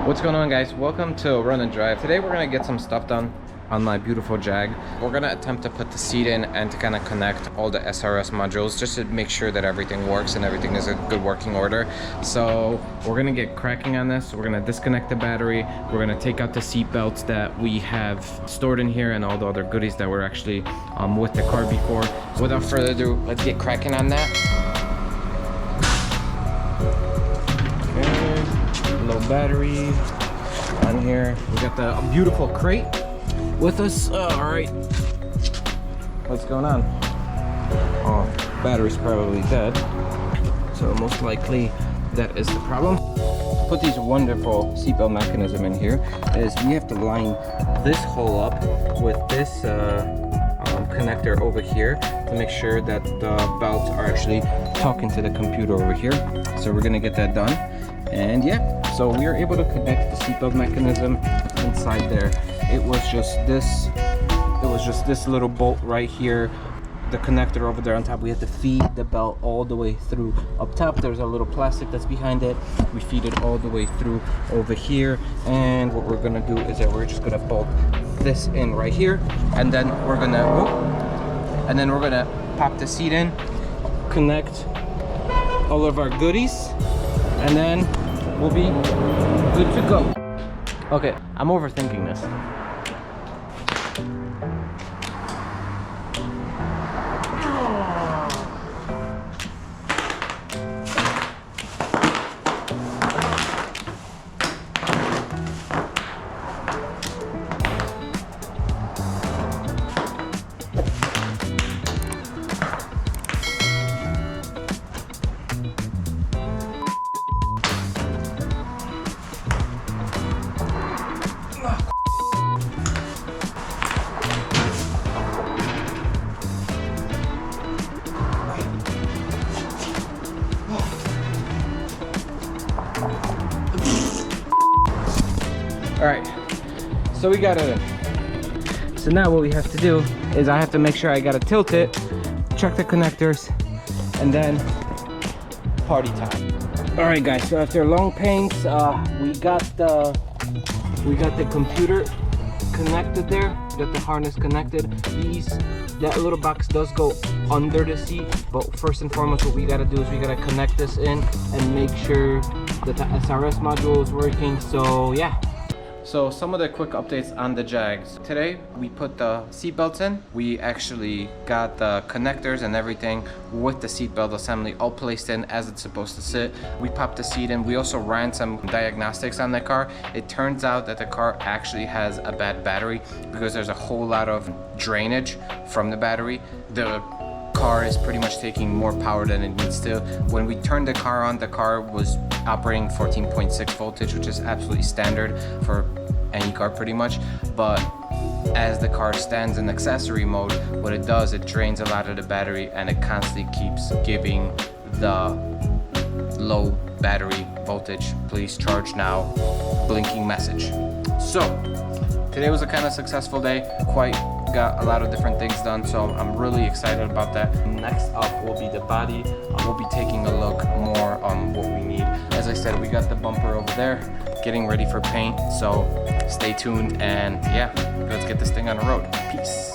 What's going on, guys? Welcome to Run and Drive. Today we're gonna get some stuff done on my beautiful Jag. We're gonna attempt to put the seat in and to kind of connect all the SRS modules just to make sure that everything works and everything is in good working order. So we're gonna get cracking on this. We're gonna disconnect the battery. We're gonna take out the seat belts that we have stored in here and all the other goodies that were actually with the car before. Without further ado, let's get cracking on that. Low battery on here. We got the beautiful crate with us. All right, what's going on? Oh, battery's probably dead, so most likely that is the problem. Put these wonderful seatbelt mechanism in here is we have to line this hole up with this connector over here to make sure that the belts are actually talking to the computer over here. So we're gonna get that done, and yeah. So we are able to connect the seatbelt mechanism inside there. It was just this little bolt right here, the connector over there on top. We have to feed the belt all the way through. Up top there's a little plastic that's behind it. We feed it all the way through over here, and what we're gonna do is that we're just gonna bolt this in right here, and then we're gonna pop the seat in, connect all of our goodies, and then we'll be good to go. Okay, I'm overthinking this. All right, so we got it in. So now what we have to do is I have to make sure I gotta tilt it, check the connectors, and then party time. All right, guys, so after long pains, we got the computer connected there, got the harness connected. That little box does go under the seat, but first and foremost what we gotta do is we gotta connect this in and make sure that the SRS module is working. So yeah. So some of the quick updates on the Jags. Today we put the seat belts in. We actually got the connectors and everything with the seatbelt assembly all placed in as it's supposed to sit. We popped the seat in. We also ran some diagnostics on the car. It turns out that the car actually has a bad battery because there's a whole lot of drainage from the battery. The car is pretty much taking more power than it needs to. When we turned the car on, the car was operating 14.6 voltage, which is absolutely standard for any car pretty much. But as the car stands in accessory mode, what it does, it drains a lot of the battery and it constantly keeps giving the low battery voltage, please charge now, blinking message. So today was a kind of successful day. Got a lot of different things done, so I'm really excited about that. Next up will be the body. We'll be taking a look more on what we need. As I said, we got the bumper over there getting ready for paint, so stay tuned, and yeah, let's get this thing on the road. Peace.